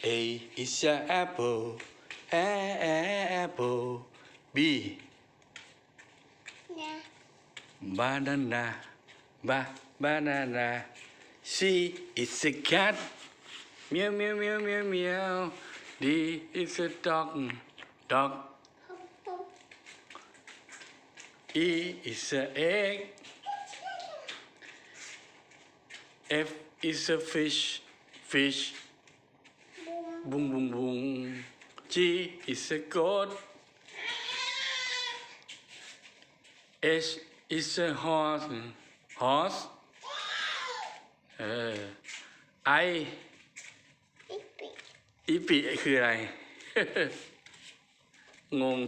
A is a apple. Apple. B. Banana. Banana. C is a cat. Meow meow meow meow meow. D is a dog. Dog. E is a egg. F is a fish. Fish. Boom boom boom. G is a goat. H is a horse. Horse. I อีปีคืออะไร งง